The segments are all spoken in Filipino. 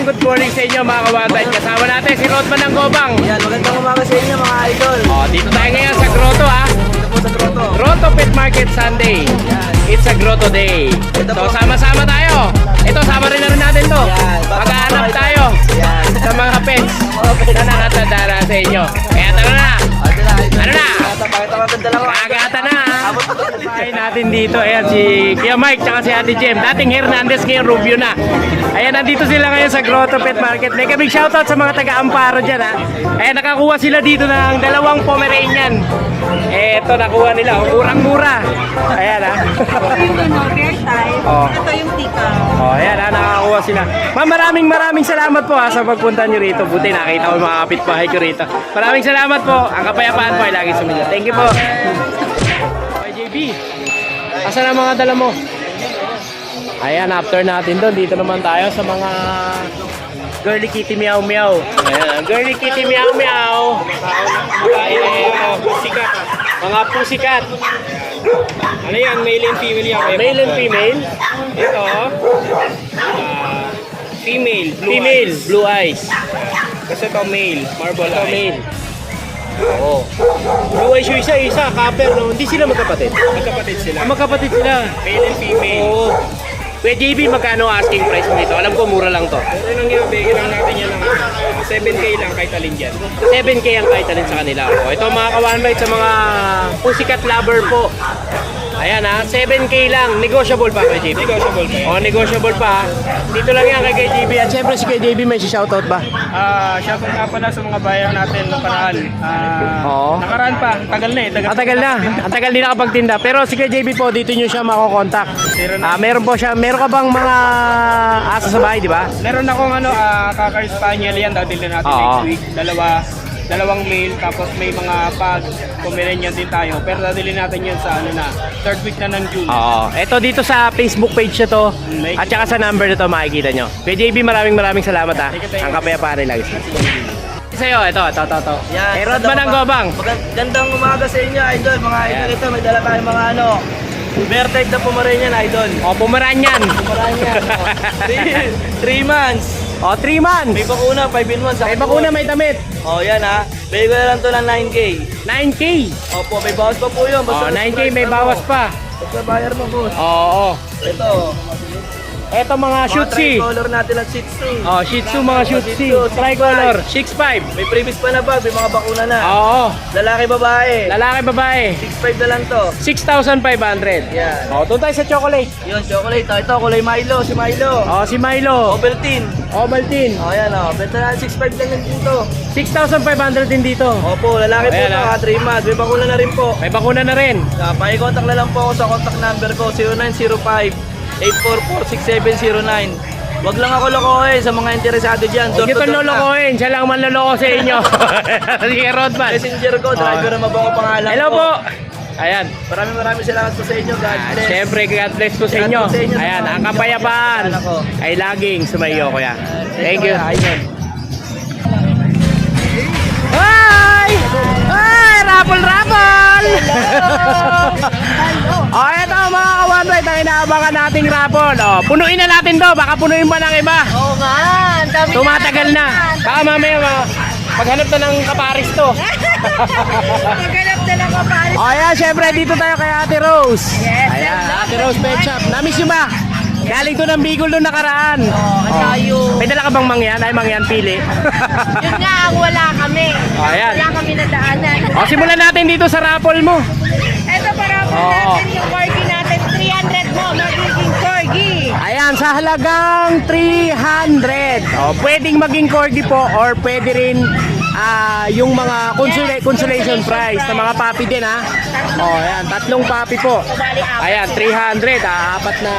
good morning sa inyo mga kabatay. Kasama natin si Rodman ng Gobang. Yan, magandang umaga sa inyo mga idol. Dito tayo ngayon sa Grotto ha. Ito po sa Grotto. Grotto Pet Market Sunday. Yan. It's a Grotto Day. Ito So po. sama-sama tayo. Ito, sama rin na rin natin to. Yan. Maghahanap tayo Yan. sa mga pets na nakatadara sa inyo. Kaya tara na. Ano na? Pakita ko ang dalawa. Kagata na ha. Bahay natin dito. Ayan si Kuya Mike tsaka si Ate Jem. Dating Hernandez, ngayon Rubio na. Ayan, nandito sila ngayon sa Grotto Pet Market. May big shoutout sa mga taga-Amparo dyan ha. Ayan, nakakuha sila dito ng 2 Pomeranian. Eto, nakuha nila. Murang-mura. Ayan ha. Ito no, bear type. Oh. Ito yung tika. Ayan ha, nakakuha sila. Ma'am, maraming salamat po ha sa pagpunta nyo rito. Buti nakita ko yung mga kapitbahay ko rito. Maraming salamat po. Ang kapayapaan po ay lagi sumunod. Thank you po. Okay, JB. Asan ang mga dala mo? Ayan, after natin doon, dito naman tayo sa mga Girly Kitty Meow Meow. Ayan, Girly Kitty Meow Meow. Pusikat. Mga pusikat. Ano yan? Male and female yan. Male and female. Ito, female, blue Female, eyes. blue eyes. Kasi ito male, marble Ito eye. male. Oo. Blue eyes yung isa, copper, no? Hindi sila magkapatid. Magkapatid sila. Magkapatid sila. Male and female. Oo. Kuya JB, magkano asking price mo dito? Alam ko mura lang to. Pero nang yan, bigyan lang natin yan ng 7K lang kahit alin dyan. 7K ang kahit alin sa kanila. O, ito mga kawanbite sa mga Pussycat lover po. Ayan ha, 7K lang. Negotiable pa kay JB. Negotiable pa yan. O, negotiable pa ha. Dito lang yan kay JB. At syempre si kay JB may shoutout ba? Shoutout nga pala sa mga bayan natin ng paraan. Oo. Nakaraan pa, tagal na eh. Ang tagal na. Ang tagal din nakapagtinda. Pero si kay JB po, dito nyo siya makokontak. Meron po siya. Meron ka bang mga aso sa bahay, di ba? Meron akong Cocker Spaniel yan, dadalhin natin Oo. next week. Dalawang male, tapos may mga pag Pomeranian din tayo. Pero dadalhin natin yan sa 3rd week na ng June. Oo. Ito dito sa Facebook page na to. At saka sa number na to makikita nyo. Kay JB, maraming salamat ha. Ang kapayapaan rin lagi. Sa'yo, ito. Yan. Eh, Rodman ng Gobang. Magandang umaga sa inyo idol. Mga idol ito, may dala tayong mga bear type na Pomeranian idol. O, Pomeranian. Pomeranian. 3 months. O, 3 months. May bakuna, 5 in 1. May bakuna, may damit. Yan ha. Bigay ko na lang to ng 9K. 9K. Opo, may bawas pa po yun. O, 9K, may bawas pa. Basta bayar mo boss. Oo. Ito. Ito mga Shih Tzu. Tricolor natin ng Shih Tzu. O, Shih Tzu, mga Shih Tzu. Tricolor. 6'5". May previous pa na bag, may mga bakuna na. Oo. Lalaki, babae. Lalaki, babae. 6'5 na lang to. 6,500. Yan. O, doon tayo sa chocolate. Yun, chocolate. Ito, kulay Milo. Si Milo. O, si Milo. Ovaltine. Ovaltine. Yan o. Benta na 6'5 lang lang dito. 6,500 din dito. Opo, lalaki po Ayan, ito. 3 months. May bakuna na rin po. May bakuna na rin. Pakicontact na lang po ako sa contact number ko. 0905-844-6709. Wag lang ako lokohin sa mga interesado dyan. Huwag niyo itong lolokohin. Siya lang manloloko sa inyo. Sige, Rodman. Messenger ko, driver na mabango pangalan Hello ko. po. Ayan. Maraming salamat po sa inyo. God bless. Siyempre, God bless po sa inyo. God bless sa inyo. Ayan, ang kapayapaan ay laging sumayo, kuya. Thank you. Hi! Hi! Rapol! Oh, eto mga kawanbite, ang inaabangan nating rapol. Oh, punuin na natin to, baka punuin pa ng iba. Oo nga. Dami Tumatagal na. Baka mamaya maghanap na ng kaparis to. Maganap na lang ka pare. O ayan, syempre dito tayo kay Ate Rose. Yes, Ayan, hello. Ate Rose Pet Shop. Namiss nyo ba? Galing to ng Bicol doon nakaraan. Ang layo. May dala ka bang mangyan? Ay, mangyan pili. Yun nga, ang wala kami. Ayan. Wala kami nadaanan. O, simulan natin dito sa raffle mo. Ito para po Oo. natin yung corgi natin. 300 mo, magiging corgi. Ayan, sa halagang 300. O, pwedeng maging corgi po or pwede rin yung mga consolation prize na mga papi din ha. O, ayan, 3 papi po. Ayan, 300. Apat na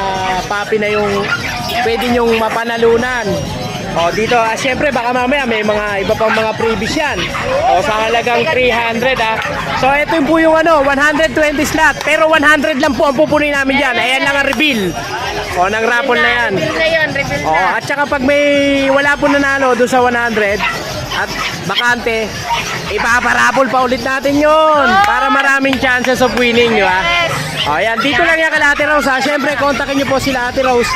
papi na yung pwede nyong mapanalunan. O, dito, syempre baka mamaya may mga iba pang mga freebies yan. O, sa halagang 300 ha. So, ito yung po yung 120 slot. Pero 100 lang po ang pupunin namin dyan. Ayan lang ang reveal. O, ng raffle na yan. Reveal na yun, reveal O, na. at saka pag may wala po nanalo doon sa 100 at bakante, ipaparapol pa ulit natin yun para maraming chances of winning, di ba? Yes. O, ayan, dito lang yan kay Ate Rose ha. Siyempre, kontakin nyo po sila Ate Rose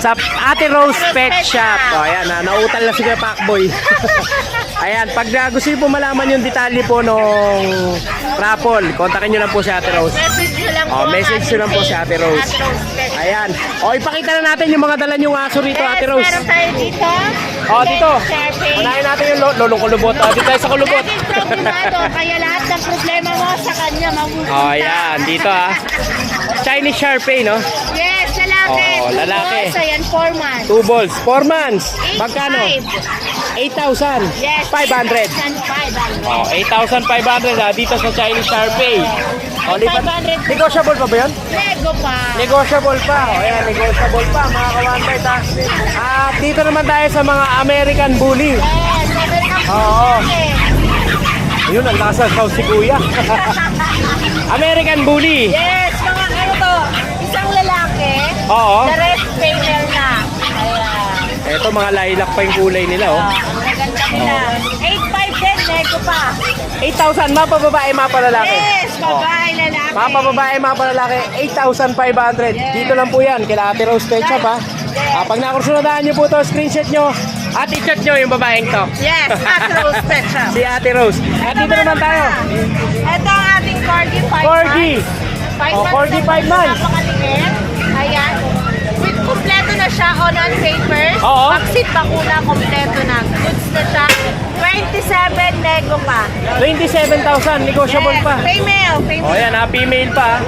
Sa Ate Rose Pet Shop. O, ayan, nautal na si Kuya Pacboy. Ayan, pag gusto niyo po malaman yung detalye po nung raffle, kontakin nyo lang po si Ate Rose. Message nyo lang po. Oh, message nyo lang po si Ate Rose. Ate Rose Pet. Ayan. O, ipakita na natin yung mga dala nyong aso rito, Ate Rose. Meron tayo dito. O, dito. Sharpie. Unahin natin yung lolong kulubot. O, dito tayo sa kulubot. Laging problemado, kaya lahat ng problema mo sa kanya mapupunta. O, ayan. Dito Chinese Sharpei, no? Yes, lalaki. Oo, lalaki. So, yan, 4 months. 2 balls. 4 months. Magkano? 8,000. Yes. 500. 500. Oh, 8,500 dito sa Chinese Sharpei. O, lipat. 500. Negotiable pa ba yun? Lego pa. Negotiable pa. O, ayan, negotiable pa, mga kawanbay. At dito naman tayo sa mga American Bully. Yes, American Oo. Bully. Yun, ang lakas ng si Kuya. American Bully. Yes, mga ano to, isang lalaki, Oo. the rest female na. Ayan. Ito, mga lilac pa yung kulay nila, oh. Ang maganda nila. 8.5 din, nego pa. 8,000, mapa babae, mapa lalaki. Yes, babae, lalaki. Mapa babae, mapa lalaki, 8,500. Dito lang po yan, kila Ate Rose Pet Shop, ha. Pag nakursunadaan nyo po to, screenshot nyo at i-chat nyo yung babaeng to. Yes, Ate Rose Pet Shop. Si Ate Rose. At dito naman tayo. Ito ang ating Corgi 5 Corgi. months. 5 Oh, Corgi 5 months. Napakaliit. Ayan. With kompleto na siya on papers. Oo. Vaccine, bakuna, kompleto na. Goods na siya. 27 nego pa. 27,000, negotiable pa. Female. O yan, female pa.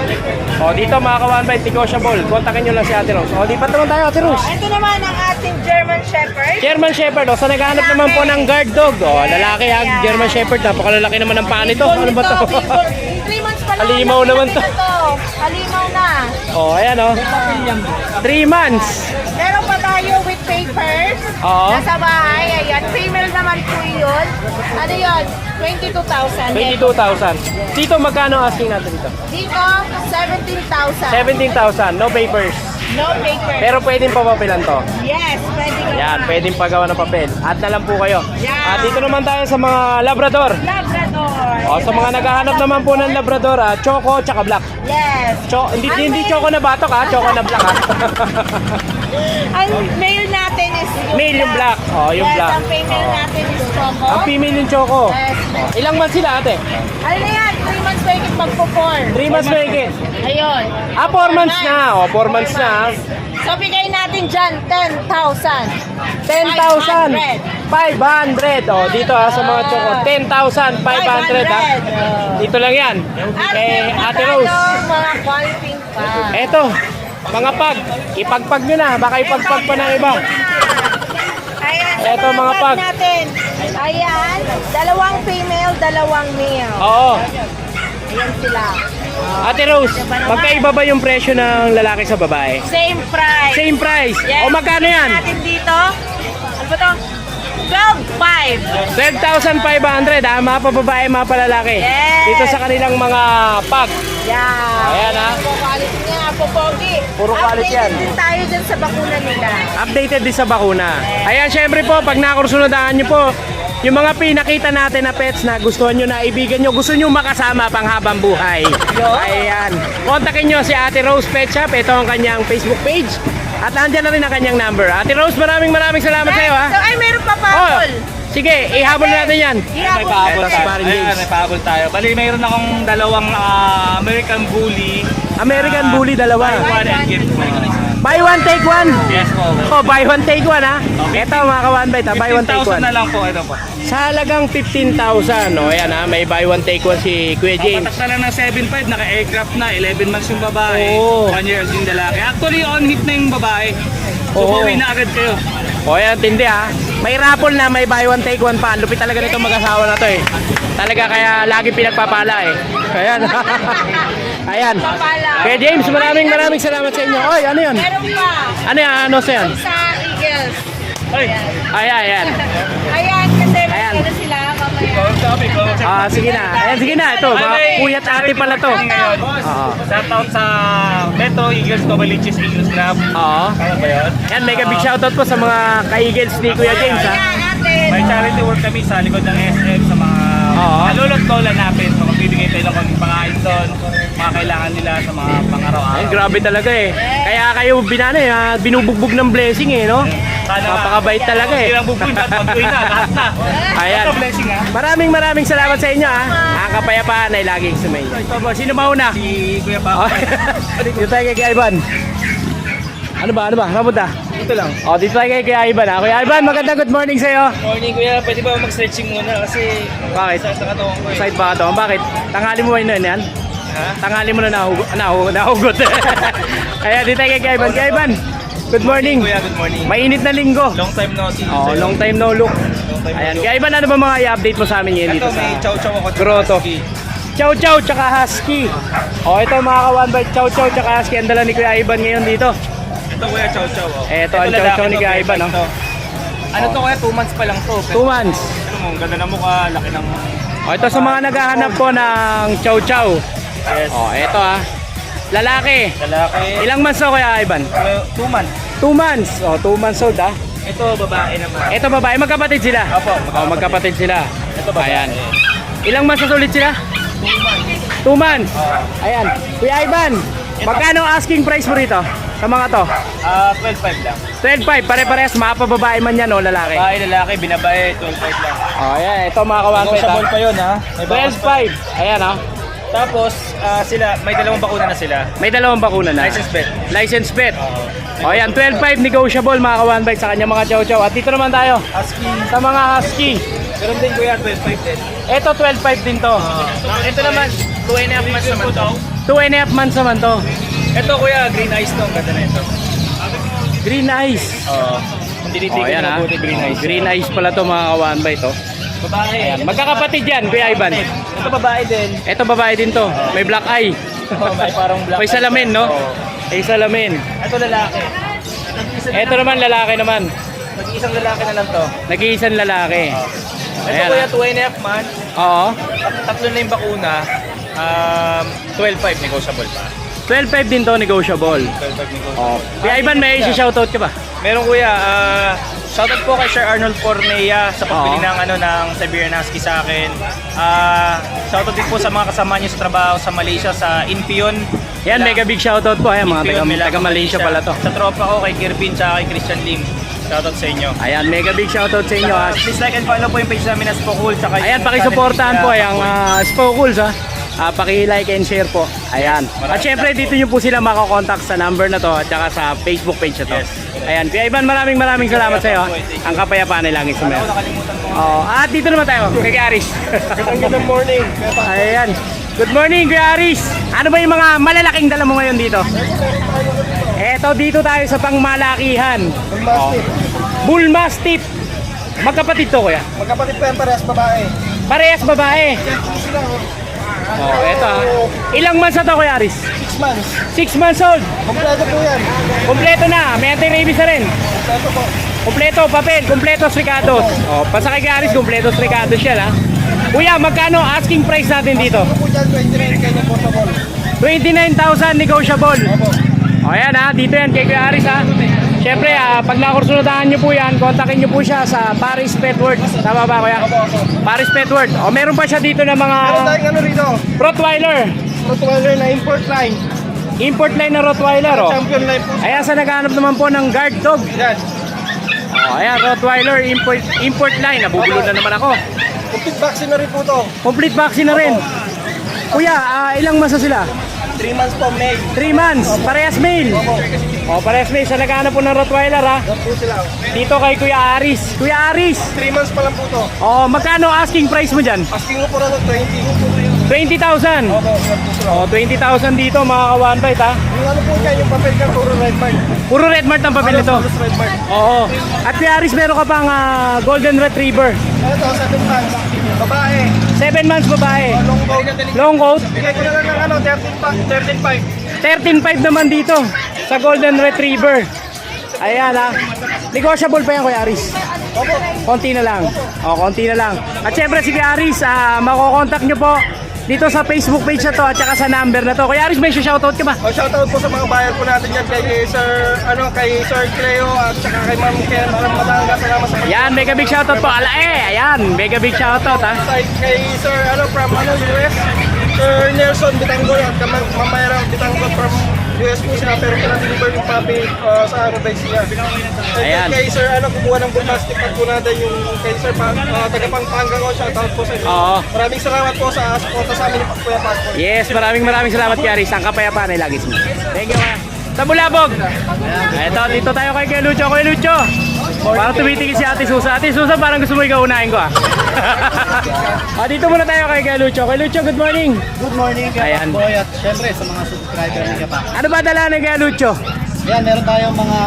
O dito mga kawanbay, negotiable. Kontakin nyo lang si Ate Rose. O di pa naman tayo, Ate Rose. Ito naman ang ating German Shepherd. German Shepherd, o sa naghahanap naman po ng guard dog. O lalaki ha, German Shepherd, napakalalaki naman ng paa nito. Ano ba to? 3 months pa lang. Halimaw naman to. Halimaw na. O ayan o. 3 months. Meron pa tayo with papers. Oo. Nasa bahay. Ayan. Female naman po yun. Ano yun? 22,000. 22,000. Dito magkano asking natin dito? Dito, 17,000. 17,000, no papers. No papers. Pero pwedeng papapilan to. Yes, pwede ka. Yan, pwedeng pagawa ng papel. Add na lang po kayo. Yeah. At dito naman tayo sa mga Labrador. Labrador. O, sa mga naghahanap naman po ng Labrador, Choco tsaka Black. Yes. Hindi Choco na batok ha, Choco na Black ha. Ang male natin is yung Male yung black. Oh, yung yes, black. ang female natin is Choco. Ang female yung Choco. Yes. Ilang months sila ate? Ano na yan? 3 months pa yung magpo-4. 3 months na higit. Ayun. 4 months na. O, 4 months na. So, bigay natin dyan 10,000. 10,500. O, dito ha, sa mga Choco. 10,500 ha. Dito lang yan. Kay Ate Rose. Mga qualifying pa. Eto, mga pag. Ipagpag nyo na. Baka ipagpag pa ng iba. Ayan, Eto, mga pag. natin. Ayan, 2 female, 2 male. Oo. Ayan sila. Ate Rose, magkaiba ba yung presyo ng lalaki sa babae? Same price. Same price. Yes. O magkano yan? Natin dito. Ano ba to? 12,500. 12,500 ha, mapa babae, mapa lalaki. Yes. Dito sa kanilang mga pag. Yeah. Ayan, ha? Puro quality niya, popogi. Puro quality yan. Updated din tayo dyan sa bakuna nila. Updated din sa bakuna. Ayan, syempre po, pag nakursunodaan nyo po, yung mga pinakita natin na pets na gustuhan nyo na ibigan nyo, gusto nyo makasama pang habang buhay. Ayan. Kontakin nyo si Ate Rose Pet Shop. Ito ang kanyang Facebook page. At nandiyan na rin ang kanyang number. Ate Rose, maraming salamat sa iyo ha. So, ay, meron pa pa. Oh, sige, ihabol natin yan. Ihabol pahabol natin. tayo. Ayan, may pahabol tayo. Bali, mayroon akong dalawang American Bully. American Bully, dalawa. Buy one and gift. Buy one, take one. Yes po. Oh, buy one, take one ha. Ito mga kawanbay, buy one, take 15,000 one. na lang po. Ito po. Sa halagang 15,000. O ayan ha, may buy one, take one si Kuya James. Patak na lang ng 7.5, naka-aircraft na, 11 months yung babae, Oo. 1 year old yung lalaki. Actually, on hit na yung babae. So, Oo. pauwi na agad kayo. O ayan, tindi ha. May raffle na, may buy one, take one pa. Ang lupit talaga nitong mag-asawa na to eh. Talaga kaya lagi pinagpapala eh. Ayan. Ayan. Kuya James, maraming salamat sa inyo. Oy, ano yan? Meron pa. Ano yan? Ano sa yan? Sa Eagles. Ay, Ayan. Ayan, kasi Ayan. ano sila mamaya. sabi ko. Sige na. Ayan, sige na. Ito, mga kuya at ate pala to. Ngayon, Oo. shoutout sa Metro Eagles, Covaliches Eagles Club. Oo. Tama ba yun? Yan, mega big shoutout po sa mga ka-Eagles ni Kuya James ha. Ayan, ate. May charity work kami sa likod ng SM sa mga Oo. Nalulot ko lang natin. So, magbibigay tayo ng konting pangkain doon. Mga kailangan nila sa mga pang-araw-araw. Ay, grabe talaga eh. Kaya kayo binubugbog ng blessing eh, no? Napakabait talaga eh. Hindi lang bubuin, pagkuin na, lahat na. Ayan. Ito, blessing ha. Maraming salamat sa inyo ha. Ang kapayapaan ay laging sumainyo. Ito po, sino mauna? Si Kuya Oh, Papa. dito tayo kay Ivan. Ano ba? Kapunta? Ito lang. Oh, dito tayo kay Ivan ha. Kuya Ivan, magandang good morning sa iyo. Morning Kuya, pwede ba mag-stretching muna kasi Bakit? sa katawan ko eh. Side ba ito? Bakit? Tanghali mo ba yun yan? Ha? Tanghali mo na nahugot. Kaya dito tayo kay Ivan. Kay Ivan, good morning. Kuya, good morning. Mainit na linggo. Long time no see. Oh, long time no look. Ayan, kaya Ivan, ano ba mga i-update mo sa amin ngayon dito Ito, may sa chow-chow ako. Grotto? Chow Chow tsaka Husky. Oh, ito mga ka-one bite, Chow Chow tsaka Husky. Ang dala ni Kuya Ivan ngayon dito. Ito Kuya, chow-chow. Oh. Ito ang lalaki chow-chow ni to, Kuya may Ivan, bite no? to. Ano to Kuya, 2 months pa lang to. 2 months. Ano mo, ang ganda ng mukha, laki ng... Oh, ito sa mga naghahanap po ng Chow Chow. Yes. Oh, ito lalaki. Lalaki. Ilang months na Kuya Ivan? 2 months. 2 months. Oh, 2 months old Ito, babae naman. Ito babae, magkapatid sila. Opo, Oh, magkapatid sila. Ito babae. Ayan. Ilang months na ulit sila? 2 months. Ayan. Kuya Ivan, magkano asking price mo rito sa mga to? 12.5 lang. 12.5, pare-parehas, mapababae man yan o lalaki. Babae, lalaki, binabae, 12.5 lang. Oh, ayan, ito mga kawan Negotiable pa yun ha. May bawas pa. 12.5. Ayan oh. Tapos, sila, may dalawang bakuna na sila. May dalawang bakuna na. License bet. License bet. Oh, ayan, 12.5 negotiable mga kawan bite sa kanyang mga chow-chow. At dito naman tayo Husky. sa mga husky. Meron din Kuya, 12.5 din. Ito 12.5 din to. Ito naman, 2.5 months naman to. 2.5 months naman to. Ito Kuya, green eyes to. Ang ganda na ito. Green eyes. Oo. Hindi Oh, nitikin ayan na ha. mabuti green eyes. Green eyes pala to mga kawan bite to. Babae. Ayan, magkakapatid yan, Kuya Ivan. Ito babae din. Ito babae din to. May black eye. May parang black. May salamin, no? Oo. May salamin. Ito lalaki. Ito naman lalaki naman. Mag-iisang lalaki na lang to. Nag-iisang lalaki. Ito Ayan, Kuya, ah. 2.5 months. Oo. Tatlo na yung bakuna. 12.5 negotiable pa. 12.5 din to negotiable. 12.5 negotiable. Oh. Kuya Ivan, may isi-shoutout ka ba? Meron Kuya, shoutout po kay Sir Arnold Cornea sa pagbili Oo. ng Siberian Husky sa akin. Shoutout din po sa mga kasama niyo sa trabaho sa Malaysia, sa Inpion. Yan, mega big shoutout po. Ayan, mga Inpion, taga Malaysia pala to. Sa tropa ko kay Kirvin at kay Christian Lim. Shoutout sa inyo. Ayan, mega big shoutout sa inyo ha. Please like and follow po yung page namin na Spokul. Ayan, pakisuportahan po yung Spokuls ha. Paki-like and share po. Ayan. At syempre dito nyo po sila makakontakt sa number na to at saka sa Facebook page na to. Yes. Ayan. Kuya Ivan, maraming salamat sa iyo. Ang kapayapaan ay langit sumayo. Nakalimutan mo. Oh, at dito naman tayo kay Aris. Good morning. Ayan. Good morning, Kuya Aris. Ano ba yung mga malalaking dala mo ngayon dito? Eto, dito tayo sa pangmalakihan. Oh. Bull Mastiff. Magkapatid to, kuya. Magkapatid pa yan, parehas babae. Parehas babae. Oh, eto ha. Ilang months na to, Kuya Aris? 6 months. 6 months old. Kompleto po yan. Kompleto na. May anti-rabies na rin. Kompleto po. Kompleto, papel. Kompleto, ricados. Oh, pasakay Kuya Aris, kompleto, ricados yan ha. Kuya, magkano asking price natin dito? Ano po dyan, 29 kayo ng portable. 29,000 negotiable. Opo. O yan ha, dito yan kay Kuya Aris ha. Siyempre, pag nakursunadahan nyo po yan, kontakin nyo po siya sa Paris Pet World. Tama ba kuya? Paris Pet World. O meron pa siya dito ng mga Meron tayong ano rito, Rottweiler. Rottweiler na import line. Import line na Rottweiler o. Champion line po. Ayan sa naghanap naman po ng guard dog. Yan. O ayan, Rottweiler import line. Nabubulol na naman ako. Complete vaccine na rin po to. Complete vaccine na rin. Kuya, ilang months na sila? 3 months po, May. 3 months. Parehas male. O, parehas male. Sa naghanap po ng Rottweiler ha. Yan po sila. Dito kay Kuya Aris. Kuya Aris. 3 months pa lang po to. O, magkano asking price mo dyan? Asking ko po na 20. 20,000. Opo, yan po sila. O, 20,000 dito mga ka-one bite ha. Yung ano po dyan, yung papel ka, puro red mark. Puro red mart ang papel nito. Puro red mark. Oo. At Kuya Aris, meron ka pang golden retriever. Ito, 7 months. Babae. 7 months babae. Long coat. Long coat. Bigay ko na lang ng ano, 13.5. 13.5 naman dito sa golden retriever. Ayan ha. Negotiable pa yan Kuya Aris. Opo. Konti na lang. O, konti na lang. At syempre si Kuya Aris, makokontakt nyo po dito sa Facebook page na to at saka sa number na to. Kuya Aris, may shoutout ka ba? Shoutout po sa mga buyer po natin dyan kay Sir Cleo at saka kay Ma'am Ken. Salamat sa Yan, mega big shoutout po. Ayan, mega big shoutout ha. kay Sir from US, Sir Nelson Bitangol at Ma'am Mayra Bitangol from US po sila, pero pinadeliver yung puppy sa base niya. Ayan. Kay Sir kumuha ng plastic pag po natin yung kay Sir taga Pampanga ko, shoutout po sa inyo. Oo. Maraming salamat po sa support sa amin ng Kuya Passport. Yes, maraming salamat Kuya Aris. Ang kapayapaan ay lagi mo. Thank you Kuya. Sa Bulabog. Ito, dito tayo kay Kuya Lucho. Kuya Lucho. Parang tumitingin si Ate Susan. Ate Susan, parang gusto mo ikaw unahin ko ah. Dito muna tayo kay Kuya Lucho. Kuya Lucho, good morning. Good morning kay Ayan. Boy at syempre sa mga subscriber ni Kapak. Ano ba dala ni Kuya Lucho? Ayan, meron tayong mga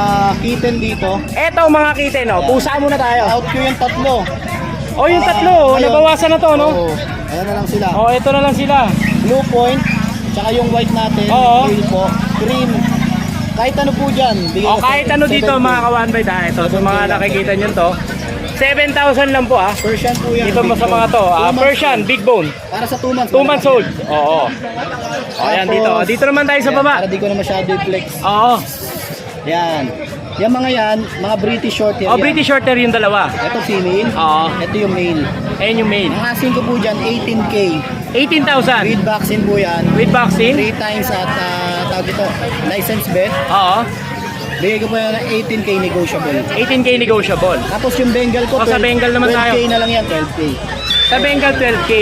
kitten dito. Eto mga kitten, no? Pusa muna tayo. Out ko yung tatlo. Oh, yung tatlo, Ngayon. nabawasan na to, no? Oo. Ayan na lang sila. Oh, ito na lang sila. Blue point, tsaka yung white natin. Oo. Male po. Cream. Kahit ano po dyan. bigay O ko kahit sa ano dito 7K. mga ka-one bite ha. Ito sa mga nakikita nyo to. 7,000 lang po ah. Persian po yan. Dito mo sa mga to. 2 months Persian, old. big bone. Para sa 2 months. 2 months old. Oo. O yan dito. Dito naman tayo sa baba. Para di ko na masyado i-flex. Oo. Yan. Yung mga yan, mga British short hair. O yan. British Shorthair yung dalawa. Ito female. Oo. Ito yung male. Ayan yung main. Ang asking ko po dyan, 18K. 18,000. With vaccine po yan. With vaccine. 3 times at tawag ito, license bet. Oo. Bigay ko po yan ng 18K negotiable. 18K negotiable. Tapos yung Bengal ko, O, sa Bengal naman 12K tayo. na lang yan, 12K. Sa Bengal 12K.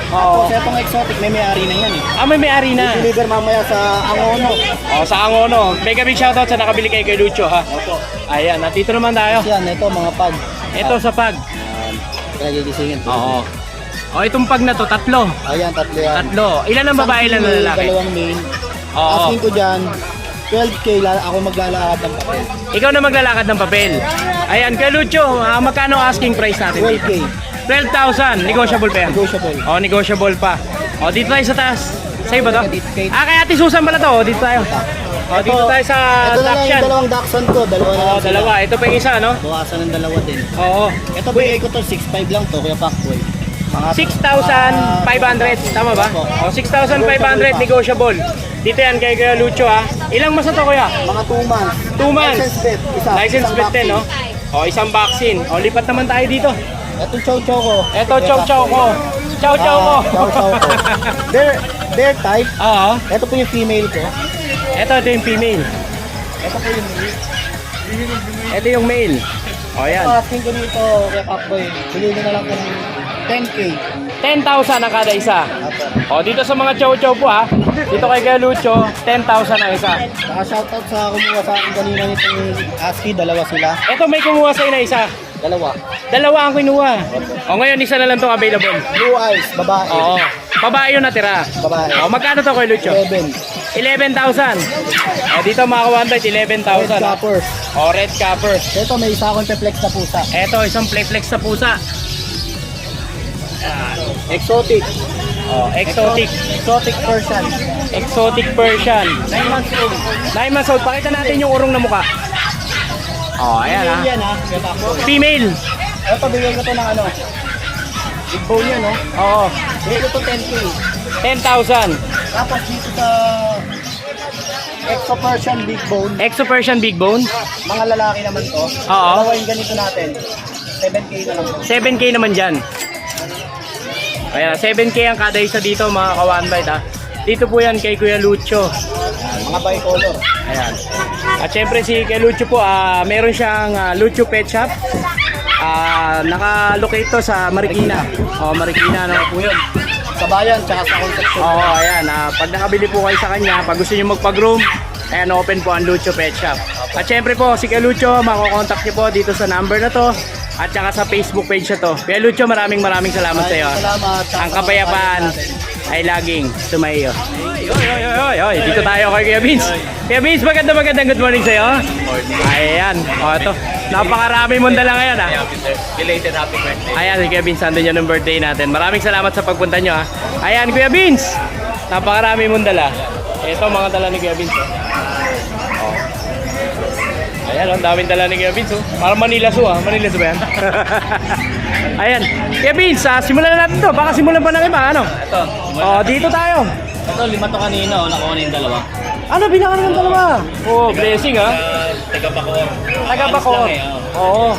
Oo. Tapos itong exotic, may may-ari na yan eh. May may-ari na. Deliver mamaya sa Angono. O sa Angono. Mega big shoutout sa nakabili kay Lucho ha. Opo. Ayan, nandito naman tayo. Yan, ito mga pag. Ito sa pag. Kaya gigisingin. Oo. O itong pag na to, tatlo. Ayan, tatlo yan. Tatlo. Ilan ang babae, ilan ang Isang lalaki? Dalawang main. Oo. Asking ko dyan, 12K ako maglalakad ng papel. Ikaw na maglalakad ng papel. Ayan, kay Lucho, magkano asking price natin dito? 12K. 12,000. Negotiable pa yan? Negotiable. O, negotiable pa. O, dito tayo sa taas. Sa'yo ba to? Kay- Kay Ate Susan pala to. O, dito tayo. O, dito tayo sa Ito na lang Dakshan. yung dalawang Dachshund ko. Dalawa na O, lang sila. dalawa. Ito pa yung isa, no? Bawasan ng dalawa din. Oo. Ito bigay ko to 6.5 lang to, Kuya Pakboy. Mga 6,500. Tama ba? Opo. O, 6,500 negotiable. Dito yan kay Kuya Lucho, ha? Ilang mas na to, Kuya? Mga 2 months. 2 months. License bet. Isa. License isang plate din, no? vaccine. O, isang vaccine. O, lipat naman tayo dito. Ito chow chow ko. Ito, chow chow ko. Chow chow ko. Chow chow ko. Bear type. Oo. Ito po yung female ko. Ito yung female. Ito po yung male. Ito yung male. O, yan. Asking ko nito, Kuya Pakboy. Bilhin na lang ko ng 10K. 10,000 ang kada isa. Apo. O, dito sa mga chow chow po, ha? Dito kay Kuya Lucho, 10,000 ang isa. Saka shoutout sa kumuha sa akin kanina nitong ASCII. Dalawa sila. Ito may kumuha sa'yo na isa. Dalawa. Dalawa ang kinuha. O, ngayon isa na lang itong available. Blue eyes. Babae. Oo. Babae yung natira. Babae. O, magkano to kay Lucho? 11. 11,000. O, dito mga ka-1 Red 11,000. copper. O, red copper. Ito may isa akong perplex na pusa. Ito, isang flex sa pusa. Exotic. O, exotic. Exotic Persian. Exotic Persian. 9 months old. 9 months old. Pakita natin yung urong na mukha. O, ayan ha. Yan ha. Kuya Pakboy. Female. Ito bigyan ko to ng ano. Big bone yan, no? Oo. Bigyan ko to 10K. 10,000. Tapos dito sa Exo Persian Big Bone, Exo Persian Big Bone. mga lalaki naman to. Oo. Dalawa yung ganito natin. 7K na lang to. 7K naman dyan. Kaya 7K ang kada isa dito mga ka-one bite ha. Dito po yan kay Kuya Lucho. Mga bicolor. Ayan. At syempre si Kuya Lucho po, meron siyang Lucho Pet Shop. Naka-locate to sa Marikina. O, Marikina no po yun. Sa bayan, tsaka sa construction. Oo, ayan. Pag nakabili po kayo sa kanya, pag gusto nyo magpag-room, ayan, open po ang Lucho Pet Shop. At syempre po, si Kuya Lucho, makokontakt nyo po dito sa number na to. At saka sa Facebook page na to. Kuya Lucho, maraming salamat sa iyo. Salamat. Ang kapayapaan ay laging sumayo. Oy, dito tayo kay Kuya Vince. Kuya Vince, magandang good morning sa iyo. Ayan, o ito. Napakarami mong dala ngayon ha. Belated happy birthday. Ayan, si Kuya Vince, andun yun ng birthday natin. Maraming salamat sa pagpunta nyo ha. Ayan, Kuya Vince, napakarami mong dala. Ito mga dala ni Kuya Vince. Oh. Ayan, ang daming dala ni Kuya Vince. Parang Manila Zoo ha. Manila Zoo ba yan? Ayan. Kuya Vince, simulan na natin to. Baka simulan pa ng iba, ano? Ito. Dito tayo. Ito, 5 to kanina. Nakuha na yung 2. Ano, binakan ng dalawa? Blessing, ha? Taga-Bacor. Taga-Bacor. Oo.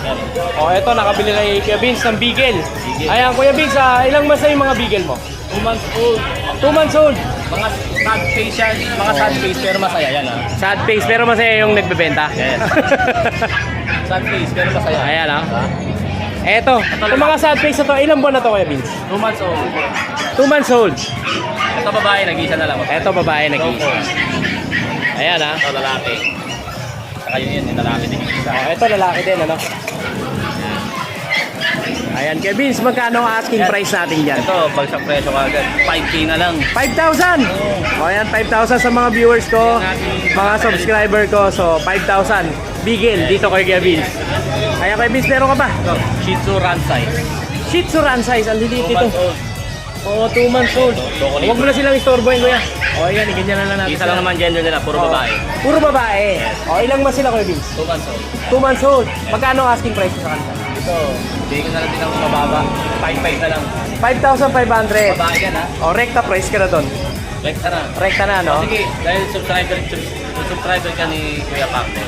Eto, nakabili na yung Kuya Vince ng Beagle. Ayan, Kuya Vince, ilang months na yung mga Beagle mo? 2 months old. 2 months old. Mga sad face yan. Mga sad face pero masaya yan, ha? Sad face, pero masaya yung nagbebenta. Yes. Sad face pero masaya. Ayan, ha? Eto, yung mga sad face na to, ilang buwan na to, Kuya Vince? 2 months old. 2 months old. Ito babae, nag-isa na lang. Eto, babae, nag-iisa. Ayan, ha? Ito lalaki. Saka yun yung lalaki din. Ito, lalaki din, ano? Ayan, Kuya Vince, magkano ang asking price natin dyan? Ito, bagsak presyo kagad. 5K na lang. 5,000! Ayan, 5,000 sa mga viewers ko, mga subscriber ko. So, 5,000. Beagle, dito kay Kuya Vince. Ayan, Kuya Vince, meron ka pa? Ito, Shih Tzu run size. Shih Tzu run size, ang lilit 2 ito. months old. 2 months old. Chocolate. Huwag mo na silang istorbohin, Kuya. Ayan, ganyan na lang natin. Isa lang naman gender nila, puro babae. Puro babae. Ilang months sila, Kuya Vince? 2 months old. 2 months old. Magkano ang asking price sa kanila? Ito, bigyan ko na lang din ang mababa. 5.5 na lang. 5,500. Babae yan, ha? Rekta price ka na doon. Rekta na. Rekta na, no? Sige, dahil subscriber ka ni Kuya Pacboy,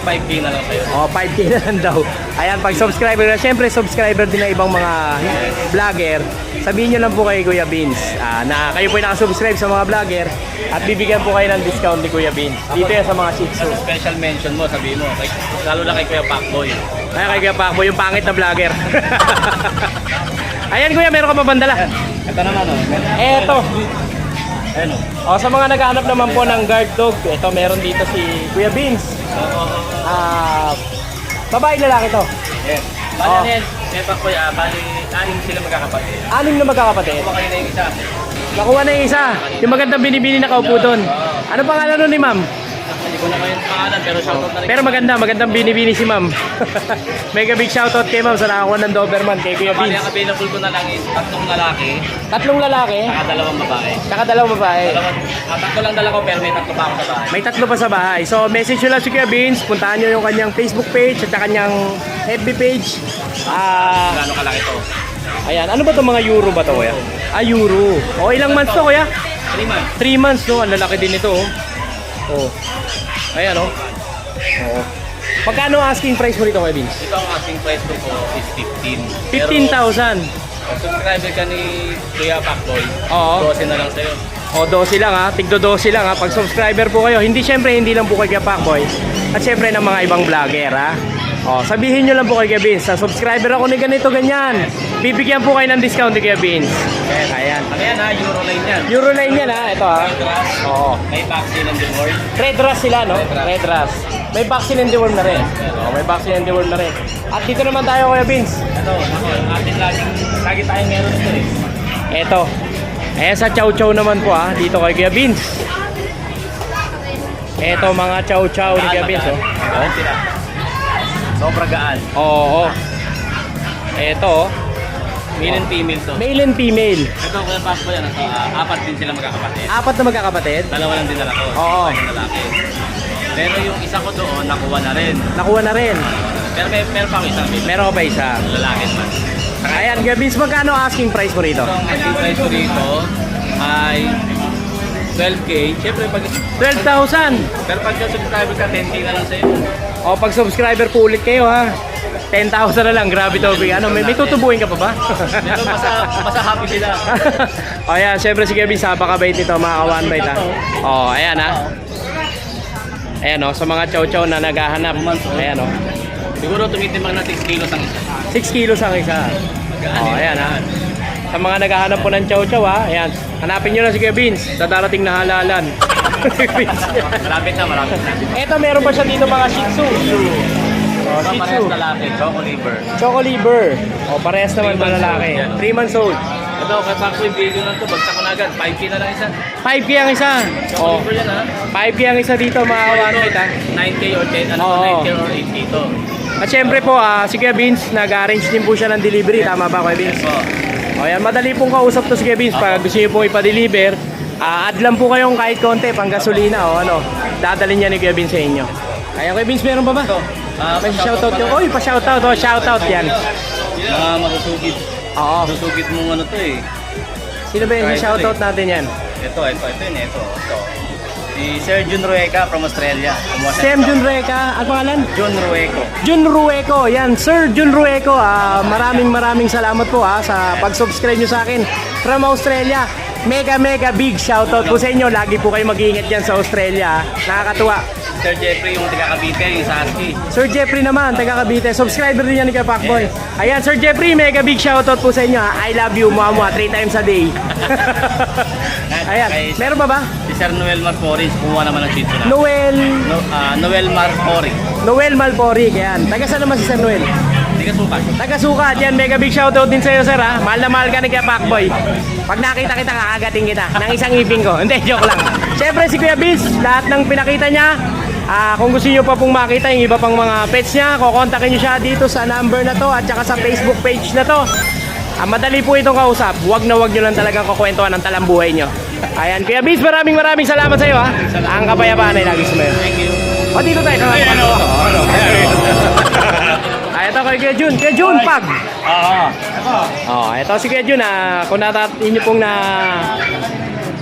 5K na lang sa'yo. 5K na lang daw. Ayan, pag subscriber na, syempre subscriber din ng ibang mga vlogger. Sabihin nyo lang po kay Kuya Vince na kayo po ay nakasubscribe sa mga vlogger at bibigyan po kayo ng discount ni Kuya Vince. Dito yan sa mga Shih Tzu. Special mention mo, sabihin mo, lalo na kay Kuya Pacboy. Kaya kay Kuya Pacboy, yung pangit na vlogger. Ayan, Kuya, meron ka pa bandala? Ito naman, Eto. Ano? Sa mga naghahanap naman po ng guard dog, ito meron dito si Kuya Vince. Babae lalaki to. Yes. Bali yan, Kuya Pacboy, bali 6 sila magkakapatid. 6 na magkakapatid. Kuha kayo na yung isa. Nakuha na yung isa. Yung magandang binibini na kaupo doon. Ano pangalan nun ni ma'am? Hindi ko na kayo pangalan, pero shoutout na rin. Pero magandang binibini si ma'am. Mega big shoutout kay ma'am sa nakakuha ng Doberman kay Kuya Bali, Vince. ang available ko na lang is 3 lalaki, 3 lalaki, saka 2 babae. saka 2 babae. 3 lang dala ko, pero may 3 pa ako sa bahay. May 3 pa sa bahay. So message nyo lang si Kuya Vince. Puntahan nyo yung kanyang Facebook page at kanyang FB page. Gano'ng kalaki to? Ayan, ano ba itong mga euro ba to, Kuya? Euro. Ilang months to, Kuya? 3 months. 3 months, no? Ang lalaki din ito, Ayan, Magkano ang asking price mo rito, Kuya Vince? Ito ang asking price ko po is 15. 15,000. Pag subscriber ka ni Kuya Pacboy, Oo. 12 na lang sa'yo. 12 lang, tigdo 12 lang, Pag subscriber po kayo, hindi lang po kay Kuya Pacboy. At syempre ng mga ibang vlogger, sabihin nyo lang po kay Kuya Vince, sa subscriber ako ni ganito, ganyan. Bibigyan po kayo ng discount ni Kuya Vince. Ayan. Ano yan, ha? Euroline yan. Euroline yan, ito, Red Ras. Oo. May vaccine and reward. Red Ras sila, no? Red Ras. Red Ras. May vaccine and deworm na rin. May vaccine and deworm na rin. At dito naman tayo, Kuya Vince. Ito, ang atin lagi tayong meron ito eh. Eto. Sa Chow Chow naman po, dito kay Kuya Vince. Eto, mga Chow Chow ni Kuya Vince, Gaan sila. Sobrang gaan. Oo. Eto, Male and female to. male and female. Ito, Kuya Pacboy, 4 din sila magkakapatid. 4 na magkakapatid. 2 lang din dala ko. Oo. Isang lalaki. Pero yung isa ko doon, nakuha na rin. Nakuha na rin. Pero meron pa ako isang baby. Meron ka pa isa. Lalaki naman. Ayan, Kuya Vince, magkano asking price mo rito? Ito ang asking price ko dito ay 12K. Siyempre, 12,000. pero pag subscriber ka, 10K na lang sa'yo. Pag subscriber po ulit kayo, 10,000 na lang. Grabe to. May tutubuhin ka pa ba? Pero masa happy sila. Ayan, syempre si Kevin, napakabait nito, mga ka-one bite, ayan, Ayan, sa mga chow-chow na naghahanap. Ayan, Siguro tumitimbang na 6 kilos ang isa. 6 kilos ang isa. Ayan, Sa mga naghahanap po ng chow-chow, ayan. Hanapin nyo na si Kevin sa darating na halalan. Malapit na. Eto, meron pa siya dito mga Shih Tzu. Ito Shih parehas Tzu. lalaki, choco liver. Choco liver. Parehas naman 3 pa months lalaki. old yan. 3 months old. Ito, kay Pacboy, video lang to. Bagsak ko na agad. 5K na lang isa. 5K ang isa. Choco liver yan, 5K ang isa dito, mga ka-one bite, 9K or 10, Oo. 9K or 8K to. At syempre po, si Kuya Vince, nag-arrange din po siya ng delivery. Tama ba, Kuya Vince? So, Ayan, madali pong kausap to si Kuya Vince. Pag gusto niyo pong ipa-deliver, add lang po kayong kahit konti, pang gasolina dadalhin niya ni Kuya Vince sa inyo. Kaya Kuya Vince, meron pa ba? May shoutout nyo. Oy, pa-shoutout. Shoutout yan. mga masusugid. Oo. Susugid mong ano to eh. Sino ba yung shoutout natin yan? Ito. Si Sir Jun Rueca from Australia. Sam Jun Reca, ang pangalan? Jun Rueco. Jun Rueco, yan, Sir Jun Rueco. Maraming salamat po sa pag-subscribe nyo sa akin from Australia. Mega big shoutout po sa inyo. Lagi po kayo mag-iingat dyan sa Australia. Nakakatuwa. Sir Jeffrey yung taga Cavite, yung sa ASCII. Sir Jeffrey naman, taga Cavite. Subscriber din yan ni Kapakboy. Ayan, Sir Jeffrey, mega big shoutout po sa inyo. I love you, mua 3 times a day. Ayan, meron pa ba? Si Sir Noel Marpori, kumuha naman ng chito na. Noel Noel Marpori. Ayan. Taga saan naman si Sir Noel? Hindi ka sukat. Taga Sukat, yan, mega big shoutout din sa'yo, sir, ha? Mahal na mahal ka ni Kuya Pacboy. Pag nakita kita, kakagating kita ng isang ipin ko. Hindi, joke lang. Siyempre, si Kuya Biz, lahat ng pinakita niya, kung gusto niyo pa pong makita yung iba pang mga pets niya, kukontakin niyo siya dito sa number na to at saka sa Facebook page na to. Madali po itong kausap. Huwag na huwag nyo lang talagang kukwentuhan ng talambuhay nyo. Ayan, Kuya Biz, maraming salamat sa'yo, ha? Ang kapayapaan ay lagi sumayo. Thank you. O, dito tayo. Ay, ito kay Kuya Jun. Kuya Jun, pag. Ito si Kuya Jun, kung inyo pong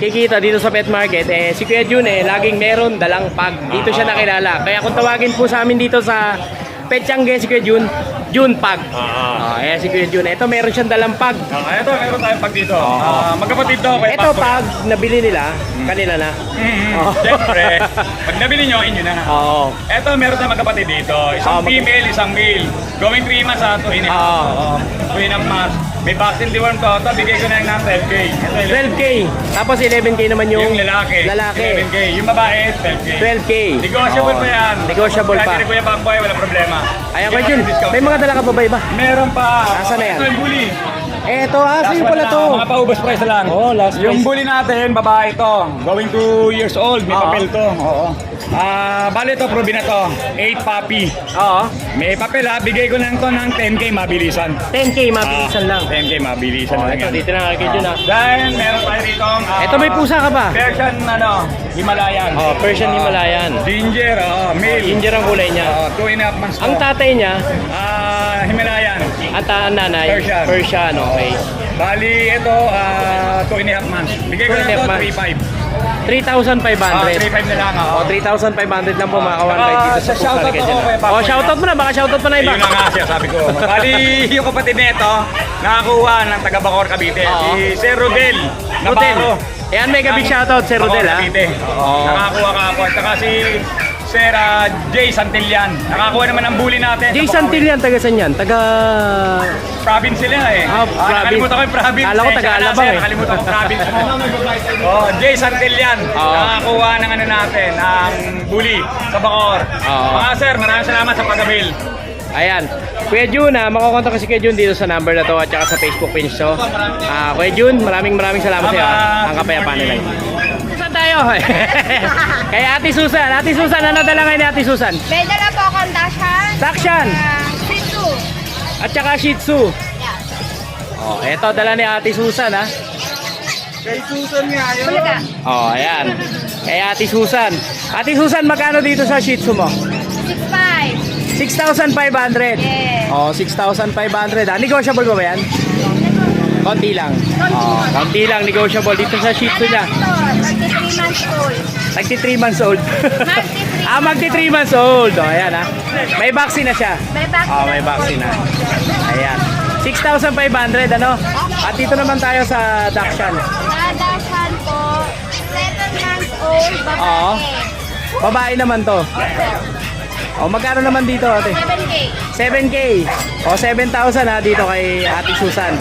kikita dito sa pet market, si Kuya Jun, laging meron dalang pag. Dito siya nakilala. Kaya kung tawagin po sa amin dito sa Pet Tiangge, si Kuya Jun, Jun Pag. Si Kuya Jun. Ito, meron siyang dalang pag. Ito, meron tayong pag dito. Magkapatid to. Ito, pag nabili nila, kanila na. Siyempre, pag nabili nyo, inyo na. Oo. Ito, meron tayong magkapatid dito. Isang female, isang male. Going 3 months sa 2 and a half. 2 and a half months. May vaccine deworm to. Ito, bigay ko na ng 12K. Ito, 12K. Tapos 11K naman yung lalaki. 11K. Yung babae, 12K. 12K. Negotiable pa yan. Negotiable pa. Kahit Kuya Pangboy, wala problema. Ayan, Kuya Jun, may mga dala ka pa ba iba? Meron pa. Nasaan na yan? Ito yung bully. Eto, sa'yo pala to. Mga paubos price lang. Last Yung price. bully natin, babae to. Going 2 years old. May papel to. Bali to, probi na to. 8 puppy. Oo. May papel bigay ko lang to ng 10K mabilisan. 10K, mabilisan lang. 10K mabilisan lang Ito, yan. dito na kay Jun, ha. Then, meron tayo dito. Ito, may pusa ka ba? Persian, Himalayan. Persian Himalayan. Ginger, male. Ginger ang kulay niya. 2 and a half months to. Ang tatay niya, Himalayan. at ang nanay, Persian. Persian, okay. Bali, ito, 2 and a half months. Bigay ko 2 lang and a to, half months. 3,500. 3,500. 3,500 na lang, 3,500 lang po mga kawan dito sa shoutout pusa ni ako, Kuya Kuya Jun. Papoy. Shoutout mo na, baka shoutout pa na iba. Yun na nga siya, sabi ko. Bali, yung kapatid nito, nakakuha ng taga Bacor, Cavite. Oo. Si Sir Rodel Rodel. Navarro. Ayan, mega big shoutout, Sir Rodel, ha. Cavite. Nakakuha ka ako. At saka si Sir Jay Santillan. Nakakuha naman ng bully natin. Jay sa Bacor. Santillan, taga saan yan? Taga... Province sila province. Nakalimutan ko yung province. Kala ko taga Alabang, Nakalimutan ko province mo. Jay Santillan. Nakakuha ng natin, ng bully sa Bacor. Mga sir, maraming salamat sa pag-avail. Ayan. Kuya Jun, makukontak ko si Kuya Jun dito sa number na to at saka sa Facebook page to. Kuya Jun, maraming salamat sa iyo. Ang kapayapaan nila. Saan tayo? Kay Ate Susan. Ate Susan, ano dala ngayon ni Ate Susan? May dala po akong Dachshund. Dachshund. Shih Tzu. At saka Shih Tzu. Eto dala ni Ate Susan, ha. Kay Susan nga yun. Bulaga. Ayan. Kay Ate Susan. Ate Susan, magkano dito sa Shih Tzu mo? 6'5". 6,500. Yes. 6,500. Negotiable ba yan? Konti lang. Konti lang negotiable dito sa Shih Tzu niya. Ito, 33 months old. Nagti 3 months old. Magti 3 magti 3 months old. Ayan, ha. May vaccine na siya. May vaccine. May vaccine na. Ayan. 6,500, ano? At dito naman tayo sa Dachshund. Sa Dachshund po, 7 months old, Oo. babae. Babae naman to. Magkano naman dito, ate? 7K. 7K. 7,000 ha dito kay Ate Susan.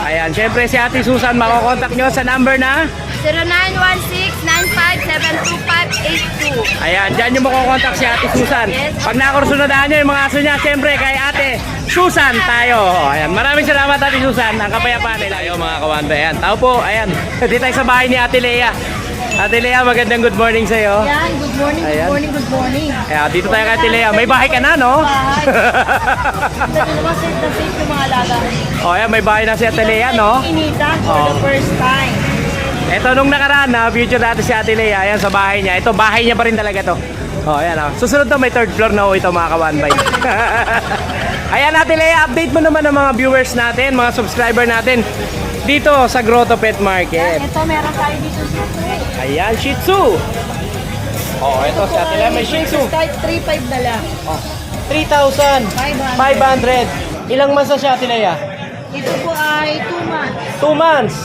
Ayan, syempre si Ate Susan makokontak nyo sa number na 0916-9572582. ayan, dyan nyo makokontak si Ate Susan. Pag nakursunadaan nyo yung mga aso niya, syempre kay Ate Susan tayo. Ayan, maraming salamat Ate Susan. Ang kapayapaan nila yung mga kawanto. Ayan, tao po, ayan. Dito tayo sa bahay ni Ate Lea. Ate Lea, magandang good morning sa'yo. Yan, good morning, Ayan. good morning. Ayan, dito tayo kay Ate Lea. May bahay ka na, no? Dito naman safe na safe yung mga alaga. Ayan, may bahay na si Ate Lea, no? Initan for the first time. Ito nung nakaraan na future natin si Ate Lea, ayan sa bahay niya. Ito bahay niya pa rin talaga to. Ayan Susunod to may third floor na ito mga kawanbay. Ayan natin, Lea, update mo naman ang mga viewers natin, mga subscriber natin dito sa Grotto Pet Market. Ito, meron tayo dito sa Ayan, Shih Tzu. Oh, ito si Ate Lea, may Shih Tzu. Type 3.5 na lang. 3,500. 500. Ilang months na siya, Ate Lea? Ito po ay 2 months. 2 months.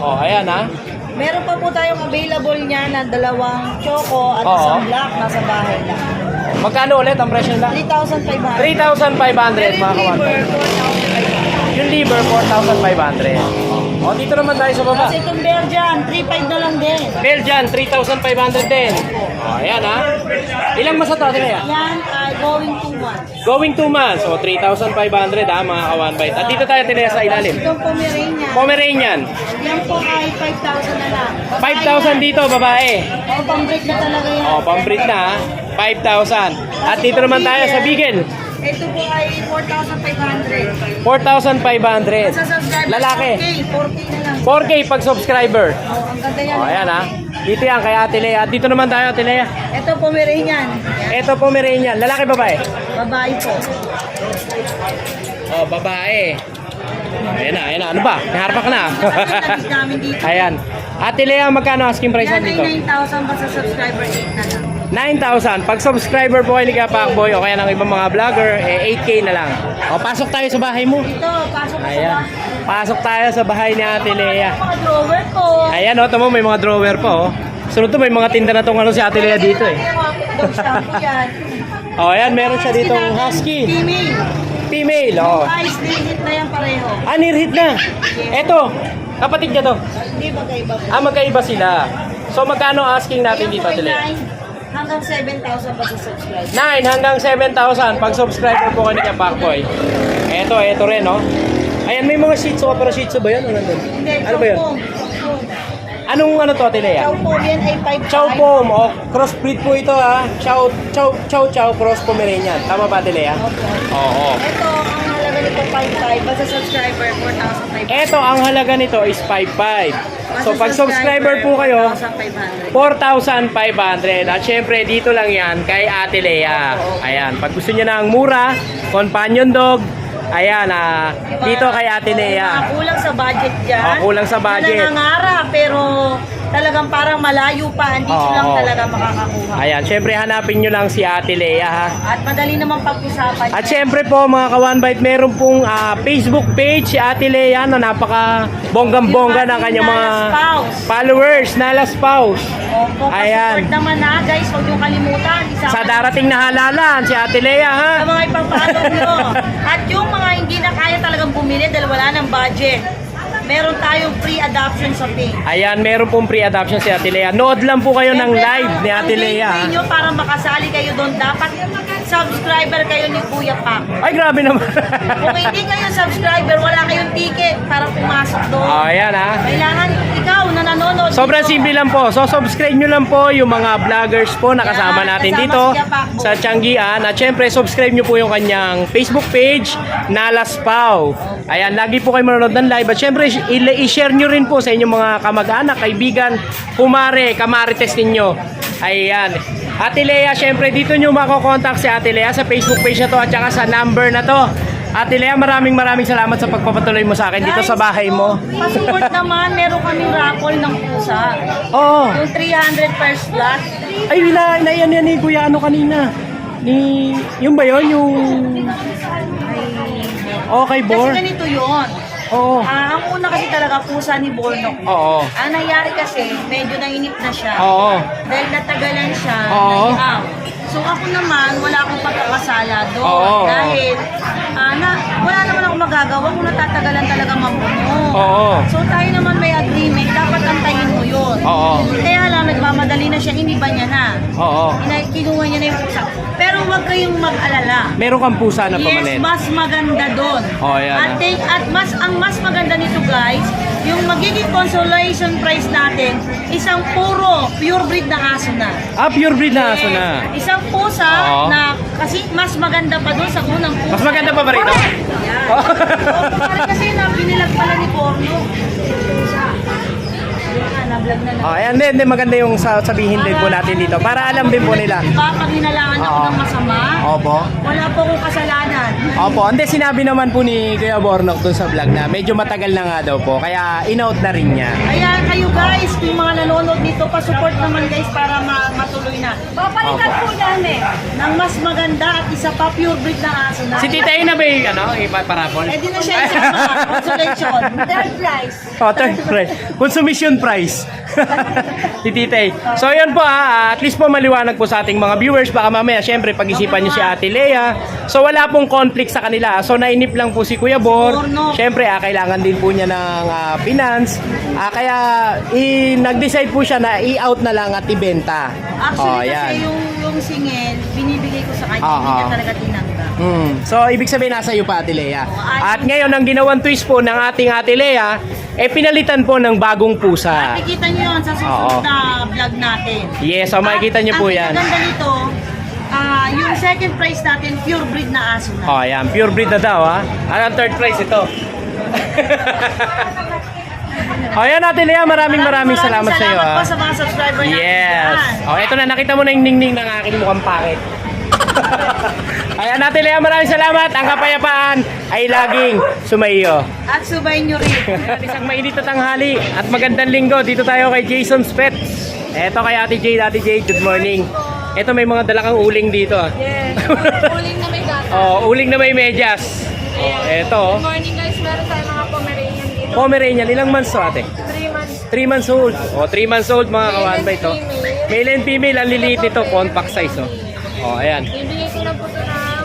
Oh, ayan ha. Meron pa po tayong available niya na 2 choco at Oo. isang black nasa bahay na. Magkano ulit ang presyo nila? 3,500. 3,500 mga kawan. Yung liver, 4,500. O, dito naman tayo sa baba. Tapos itong Belgian, 3.5 na lang din. Belgian, 3,500 din. O, ayan ha. Ilang mas ito, Ate Lea? Yan ay going 2 months. Going 2 months. O, 3,500 ha, mga kawan bite. At dito tayo, Ate Lea, sa ilalim. Itong Pomeranian, Pomeranian. yan po ay 5,000 na lang. 5,000 dito, babae. O, pang-break na talaga yan. O, pambreed na ha. 5,000. At dito naman tayo sa Beagle. Ito po ay 4,500. 4,500. Sa subscriber, Lalaki. 4K na lang. 4K pag subscriber. O, ang ganda yan. O, ayan ha. Dito yan, kay Ate Lea. At dito naman tayo, Ate Lea. Ito Pomeranian. Yan, Ito Pomeranian. Lalaki, babae? babae po. Oh, babae. Ayan na, ayan na. Ano ba? Naharap ka na. Nabit namin dito. Ayan. Ate Lea, magkano asking price Yan natin ay dito? 9,000 pa sa subscriber 8 na lang. 9,000. Pag subscriber po kayo ni Kapakboy o kaya ng ibang mga vlogger, 8K na lang. O, pasok tayo sa bahay mo. Ito, pasok ko sa Ayan. bahay. Pasok tayo sa bahay ni Ate Lea. Mga drawer ko. Ayan o, tamo may mga drawer po. Oh. Sunod to, may mga tinda na tong ano si Ate Lea dito eh. Yung mga dog shampoo yan. O, ayan, meron siya ditong husky. Female. Female, o. Eyes, hit na yan pareho. Ah, nirhit na. Eto, kapatid niya to. Hindi magkaiba po. Ah, magkaiba sila. So, magkano asking natin Yan dito, po ay Ate Lea? 9 hanggang 7,000 pa sa subscriber. 9 hanggang 7,000 pag subscriber po kayo ni Kapakboy. Eto rin, no? Ayan, may mga Shih Tzu, pero Shih Tzu ba yan? O nandun? Hindi, Ano ba yun? Anong ano to, Ate Lea? Chow po yan ay 5,500. Chow Pom, o crossbreed po ito ha. Chow cross Pomeranian. Tama ba, Ate Lea? Oo. Ito, ang halaga nito 5,500. Basta subscriber, 4,500. Eto, ang halaga nito is 5,500. So, pag subscriber po kayo, 4,500. 4,500. At syempre, dito lang yan kay Ate Lea. Ayan, pag gusto niyo ng mura, companion dog, ayan, dito kay Ate Lea. Kulang sa budget dyan. Kulang sa budget. Na nangangarap, pero talagang parang malayo pa. Andito lang Oo. talaga makakakuha. Ayan, syempre hanapin nyo lang si Ate Lea ha. At madali naman pag-usapan. At syempre po mga ka-One Bite, meron pong Facebook page si Ate Lea na napaka bonggang-bongga ng kanyang mga followers, Nala Spouse. Opo, Ayan. support naman na guys, huwag niyong kalimutan. Isama Sa darating na halalan, si Ate Lea ha. sa mga ipapalo nyo. At yung mga hindi na kaya talagang bumili dahil wala ng budget, meron tayong free adoption sa Pink. Ayan, meron pong pre-adoption si Ate Lea. Nood lang po kayo ng live ni Ate Lea ha. Ang para makasali kayo doon, dapat subscriber kayo ni Kuya Pac. Ay, grabe naman. Kung hindi kayo subscriber, wala kayong ticket para pumasok doon. Ayan ha. Kailangan ikaw na nanonood Sobrang dito. simple lang po. So, subscribe nyo lang po yung mga vloggers po na kasama Yan, natin kasama dito si Kapakboy. sa Tianggian. At syempre, subscribe nyo po yung kanyang Facebook page, Nalas Pau. Ayan, lagi po kayo manonood ng live. At syempre, i-share nyo rin po sa inyong mga kamag-anak, kaibigan, kumare, kamarites ninyo. Ayan. Ate Lea, syempre, dito nyo makokontakt si Ate Lea sa Facebook page na to at saka sa number na to. Ate Lea, maraming salamat sa pagpapatuloy mo sa akin dito sa bahay mo. Pasupport naman, meron kaming raffle ng pusa. Oo. Yung 300 per slot. Ay, yan ni Kuya ano kanina. Yung ba yun? Yung... Okay, Bor. Kasi ganito yun. Oo. Ang una kasi talaga pusa ni Bornok. Oo. Ang nangyari kasi, medyo nainip na siya. Oo. Dahil natagalan siya, Oo. nag-out. So ako naman, wala akong pagkakasala doon. Oo. Dahil wala naman akong magagawa kung natatagalan talaga mabuno. Oo. So tayo naman may agreement, dapat antayin mo yun. Oo. Kaya lang, nagmamadali na siya, iniba niya na. Oo. Kinuha niya na yung pusa. Pero huwag kayong mag-alala. Meron kang pusa na Yes, pamalit. mas maganda doon. Oh, yan. At ang mas maganda nito guys, yung magiging consolation prize natin, isang puro pure breed na aso na. Pure breed na aso na. Isang pusa Oo. na kasi mas maganda pa doon sa unang pusa. Mas maganda pa ba rito? Yan. Oo, parang kasi na binilag pala ni Borno. Pusa. Yan, vlog na lang. Ayan, hindi maganda yung sabihin din po natin dito para alam din po nila. Pag hinalangan ako Oo. ng masama, Opo. wala po akong kasalanan. Opo, hindi sinabi naman po ni Kuya Bornok dun sa vlog na medyo matagal na nga daw po, kaya in-out na rin niya. Kaya kayo guys, yung mga nanonood dito, pa-support naman guys para matuloy na. Papalitan po yan ng mas maganda at isa pa pure breed na aso na. Si Tita Ina ba yung parapol? Eh di na siya isa pa, consolation. Third prize. Oh, third price. Consumption price. Si Tita A. So yun po at least po maliwanag po sa ating mga viewers. Baka mamaya syempre pag-isipan nyo si Ate Lea. So wala pong conflict sa kanila. So nainip lang po si Kuya Bor. Syempre kailangan din po niya ng finance. Kaya nag-decide po siya na i-out na lang at ibenta. Actually yan. kasi yung singel, binibigay ko sa kanya, Oo. hindi niya talaga tinanggap. So, ibig sabihin nasa iyo pa, Ate Lea. At ngayon, ang ginawang twist po ng ating Ate Lea, pinalitan po ng bagong pusa. Makikita niyo yun sa susunod na vlog natin. Yes, so makikita niyo po yan. Ang ganda nito, yung second prize natin, pure breed na aso na. Oh, yan. Pure breed na daw, ha? Ang third prize ito. Oh, yan, Ate Lea. Maraming salamat sa iyo, ha? Salamat po sa mga subscriber natin. Yes. Yan. Oh, ito na. Nakita mo na yung ningning ng aking mukhang pakit. Ayan, Ate Lea. Maraming salamat. Ang kapayapaan ay laging sumaiyo. At subayin nyo rin. Isang mainit na tanghali at magandang linggo. Dito tayo kay Jason's Pets. Eto kay Ate Jade. Ate Jade, good morning. Eto, may mga dalakang uling dito. Yes, uling na may gata. Oh, uling na may medyas. Oh, eto. Good morning guys, meron tayong mga Pomeranian dito. Pomeranian, ilang months to, ate? 3 months. 3 months old. Oh, 3 months old mga kawan ba ito? female. Male and female, ang liliit nito, compact size, oh. Oh, ayan. Bibigay ko na po ito ng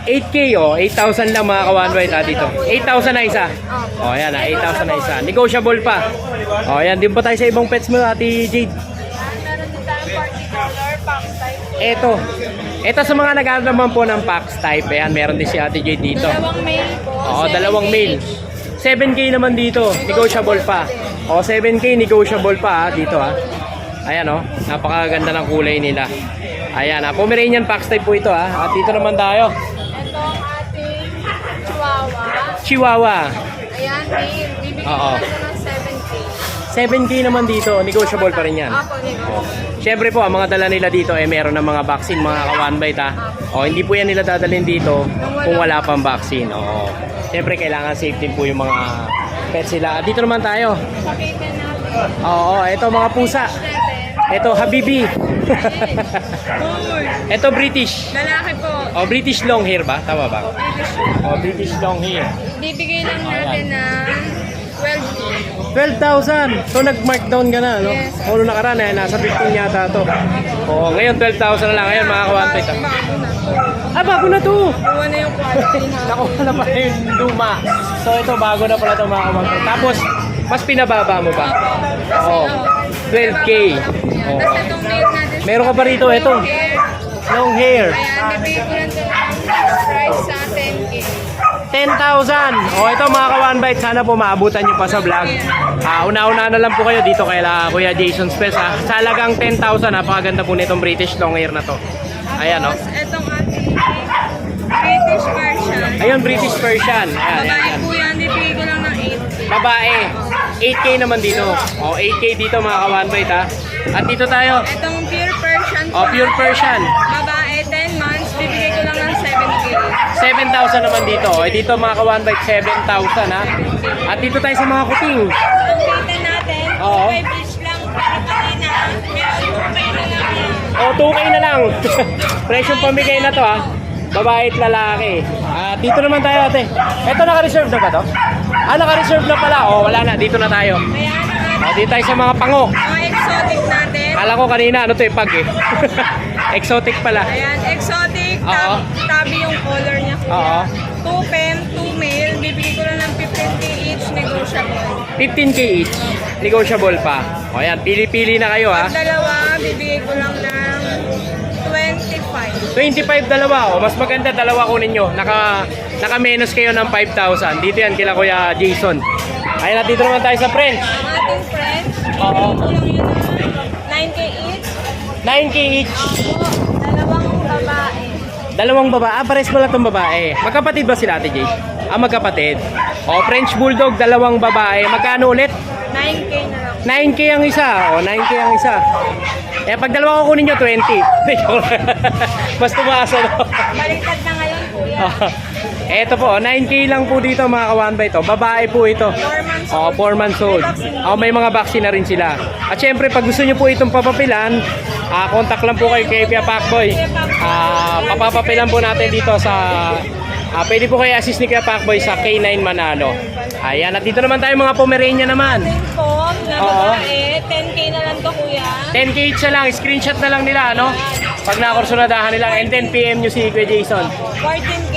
8K. 8K, oh. 8,000 lang mga kawan ba ito dito? 8,000 na isa. Oh, ayan, 8,000 na isa. Negotiable pa. Oh, ayan, din pa tayo sa ibang pets mo, Ate Jade. Meron din tayong party color, pack type. Ito sa mga nag-aaral naman po ng Pax type, ayan, meron din si Ate Jade dito. Dalawang male po. Oo, 7K dalawang male. each. 7K naman dito, negotiable pa. O, 7K negotiable pa dito ha. Ayan oh, napakaganda ng kulay nila. Ayan ha, Pomeranian Pax type po ito ha. At dito naman tayo, Ito ang ating Chihuahua. Chihuahua. Ayan, male. Bibigay Oo. ko na ito ng 7K. 7K naman dito, negotiable pa rin yan. Apo, negotiable. Siyempre po, ang mga dala nila dito meron ng mga vaccine, mga ka-one bite ha. O, hindi po yan nila dadalhin dito kung wala pang vaccine. Oo. Siyempre, kailangan safety po yung mga pets sila. At dito naman tayo. Pakita natin. Oo, ito mga pusa. Ito, Habibi. Ito, British. Lalaki po. O, British long hair ba? Tama ba? O, British long hair. Bibigay lang natin ng 12K. 12,000. So, nag-markdown ka na, no? Yes. O, nakaraan nasa 15 yata to. Oo, ngayon 12,000 na lang. Ngayon, mga kawantoy. Bago na to. Buwan na yung quality na. Nakuha na pala yung luma. So, ito, bago na pala ito, mga kawantoy. Tapos, mas pinababa mo ba? Oo. 12K. Oo. Tapos itong male natin. Meron ka pa rito, ito. Hair. Long hair. Ayan, bibigay ko lang ito ng price sa 10K. 10,000. O ito mga ka-one bite, sana po maabutan nyo pa sa vlog. Una-una na lang po kayo dito kay Kuya Jason's Pets ha. Sa halagang 10,000, napakaganda po nitong British long hair na to. Ayan o. Tapos itong ating British version. Ayun, British Persian. Ayan, ayan, Babae ayan. po yan, bibigay ko lang ng 8K. Babae. 8K naman dito. O 8K dito mga ka-one bite ha. At dito tayo. Itong pure Persian. O pure Persian. Babae, 10 months, bibigay ko lang ng 7K. 7,000 naman dito. O dito mga ka-one bite, 7,000 ha. At dito tayo sa mga kuting. Ang kita natin, Oo. 5 each lang. Para kanina, meron 2K na lang yan. O 2K na lang. Presyong pamigay na to ha. Babae at lalaki. Dito naman tayo ate. Ito naka-reserve na ba to? Naka-reserve na pala. O wala na. Dito na tayo. Ayan ang Dito tayo sa mga pango. mga exotic natin. Kala ko kanina ano to pag eh. Exotic pala. Ayan, exotic. Oo. Tabi yung color niya. Oo. 2 fem, 2 male. Bibigay ko lang ng 15K each, negotiable. 15K each. Negotiable pa. O yan. Pili-pili na kayo ha. Pag dalawa, bibigay ko lang ng 25. 25 dalawa. O mas maganda dalawa kunin nyo. Naka-menos kayo ng 5,000. Dito yan kila Kuya Jason. Ayun dito naman tayo sa French. Ang ating friends, Oo. bibigay ko lang yun ng 9K each. 9K each. Po, dalawang babae. Dalawang babae. Pares pala itong babae. Magkapatid ba sila Ate Jade? Magkapatid. O, French Bulldog, dalawang babae. Magkano ulit? 9K na lang. lang. 9K ang isa. O, 9K ang isa. Eh, pag dalawa ko kunin nyo, 20. Mas tumaas, ano? Baliktad na ngayon, kuya. Eto po, 9K lang po dito mga kawanbay to. Babae po ito. 4 months Oh, 4 months old. Oh, may mga vaccine na rin sila. At syempre, pag gusto nyo po itong papapilan, contact lang po kayo kay Kuya Pacboy. Papapapilan po natin dito sa... pwede po kayo assist ni Kuya Pacboy sa K9 Manalo. Ayan, at dito naman tayo mga Pomeranian naman. Po, na Oo. babae, 10K na lang to, kuya. 10K each na lang, screenshot na lang nila, no? Pag nakursunadahan nila, and then PM nyo si Kuya Jason. 14K,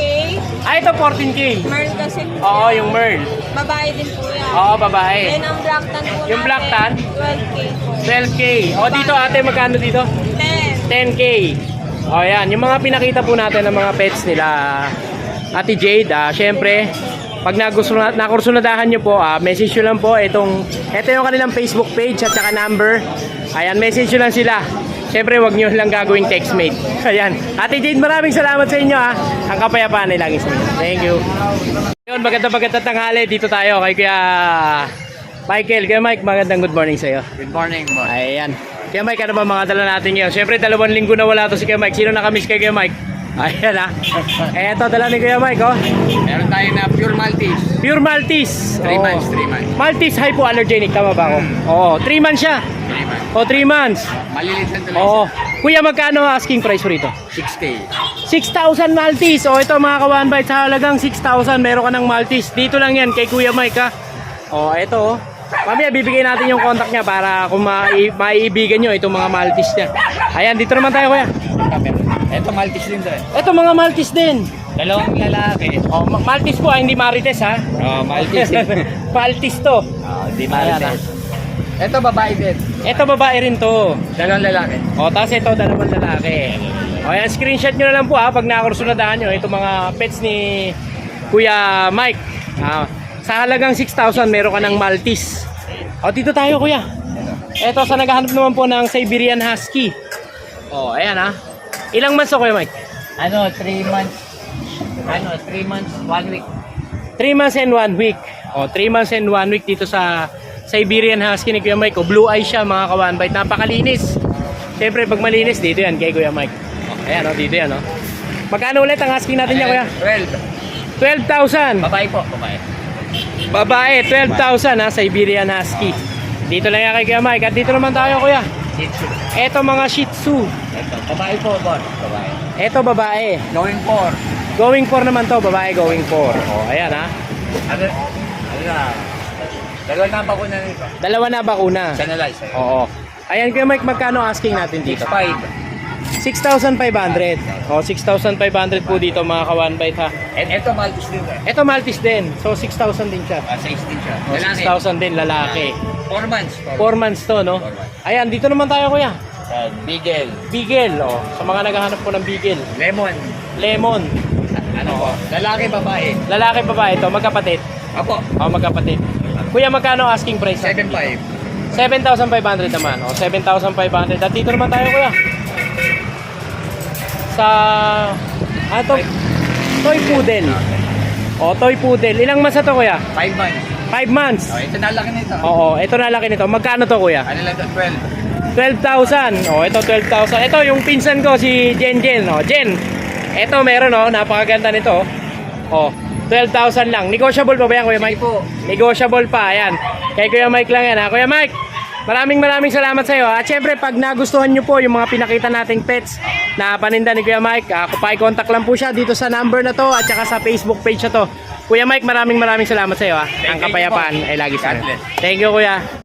Ito 14K. Merl kasi. Oo, yung Merl. Babae din po yan. Oo, babae. Then ang black tan po Yung black tan? 12K po. 12K. O, dito ate, magkano dito? 10. 10K. O, yan. Yung mga pinakita po natin ng mga pets nila, Ate Jade, syempre, pag nakursunadahan nyo po, message nyo lang po ito yung kanilang Facebook page at saka number. Ayan, message nyo lang sila. Syempre, wag nyo lang gagawing textmate. Ayan. Ate Jade, maraming salamat sa inyo, Ang kapayapaan ay laging sa inyo. Thank you. Yun, magandang tanghali. Dito tayo kay Kuya Michael. Kuya Mike, magandang good morning sa iyo. Good morning, boss. Ayan. Kuya Mike, ano ba mga dala natin ngayon? Siyempre, 2 linggo na wala to si Kuya Mike. Sino nakamiss kay Kuya Mike? Ayan, Eto, dala ni Kuya Mike, Meron tayo na pure Maltese. Pure Maltese. 3 Oo. months, 3 months. Maltese hypoallergenic, tama ba ako? Oo, 3 months siya. 3 months. O, 3 months. Malilit na tuloy. Oo. Kuya, magkano asking price mo rito? 6K. 6,000 Maltese. O, ito mga kawanbay, sa halagang 6,000, meron ka ng Maltese. Dito lang yan, kay Kuya Mike, O, ito, Mamaya, bibigay natin yung contact niya para kung maiibigan nyo itong mga Maltese niya. Ayan, dito naman tayo, Kuya. Ito Maltese din to eh. Ito, mga Maltese din. Dalawang lalaki. Oh, Maltese po, hindi Marites, ha? Oh, Maltese. Maltese to. Di Ayan, Maltese. Ito babae din. Ito, babae rin to. Dalawang lalaki. O, tapos ito, 2 lalaki. O, yan, screenshot nyo na lang po, pag nakakursunadahan nyo, itong mga pets ni Kuya Mike. Sa halagang 6,000, meron ka ng Maltese. O, dito tayo, Kuya. Ito, sa naghahanap naman po ng Siberian Husky. O, ayan, Ilang months to, Kuya Mike? 3 months. 3 months, 1 week. 3 months and 1 week. O, 3 months and 1 week dito sa Siberian Husky ni Kuya Mike. O, blue eyes siya, mga kawanbite. Napakalinis. Siyempre, pag malinis, dito yan kay Kuya Mike. Ayan, dito yan, Magkano ulit ang husky natin niya, Kuya? 12. 12,000. Babae po, babae. Babae, 12,000, Siberian Husky. Dito lang yan kay Kuya Mike. At dito naman tayo, Kuya. Shih Tzu. Eto, mga Shih Tzu. Ito, babae po, boss. Babae. Eto, babae. Going for. Going for naman to, babae going for. O, ayan, Ano na? Dalawa na ba ko na nito? 2 na bakuna. Channelize. Oo. Ayan, Kuya Mike, magkano asking natin dito? 6.5. 6,500. O, 6,500 po dito, mga ka-one-bite, And ito Maltese din eh. Ito, Maltese din. So, 6,000 din siya. 6 din siya. O, 6,000 din, lalaki. 4 months. 4 months to, no? 4 months. Ayan, dito naman tayo, Kuya. Beagle. Beagle, sa mga naghahanap po ng Beagle. Lemon. Lemon. Ano po? Lalaki, babae. Lalaki, babae ito, magkapatid. Apo. Magkapatid. Kuya, magkano asking price? 7.5. 7,500 naman. 7,500. At dito naman tayo, Kuya. Sa toy poodle. Toy poodle. Ilang months na to, Kuya? 5 months. 5 months. Ito na laki nito. Oo, ito na laki nito. Magkano to, Kuya? Ano lang ito? 12. 12,000. Ito 12,000. Ito yung pinsan ko si Jen. Jen. Ito meron, napakaganda nito. 12,000 lang. Negotiable pa ba yan, Kuya Mike? po. Negotiable pa, ayan. Kay Kuya Mike lang yan, Kuya Mike, maraming salamat sa iyo. At syempre, pag nagustuhan nyo po yung mga pinakita nating pets na paninda ni Kuya Mike, contact lang po siya dito sa number na to at saka sa Facebook page na to. Kuya Mike, maraming salamat sa iyo. Ang kapayapaan ay lagi sa inyo. Thank you, Kuya.